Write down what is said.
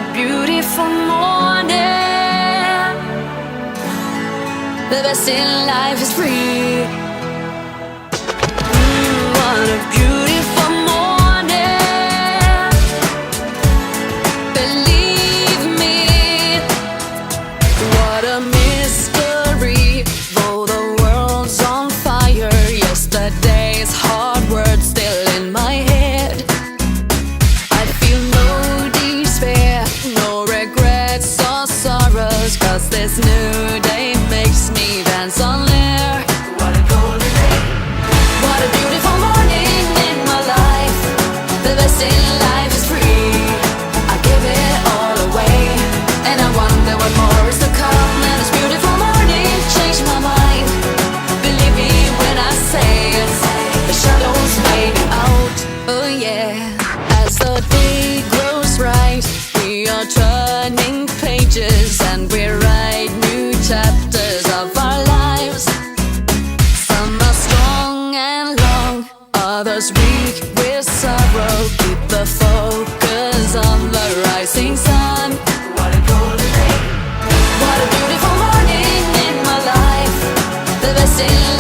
a beautiful morning. The best in life is free. What a beautiful morning. Believe me, what a mystery. Though the world's on fire, yesterday's hard words still in my head. I feel no despair, no regrets or sorrows, 'cause this new day makes me dance on air. What a golden day. What a beautiful morning in my life. The best in life is free. I give it all away, and I wonder what more is to come. And this beautiful morning changed my mind. Believe me when I say it, the shadows fade out, oh yeah. As the day grows bright, we are turning pages, and we write new chapters of our lives. Some are strong and long, others weak with sorrow. Keep the focus on the rising sun. What a golden day. What a beautiful morning in my life. The best in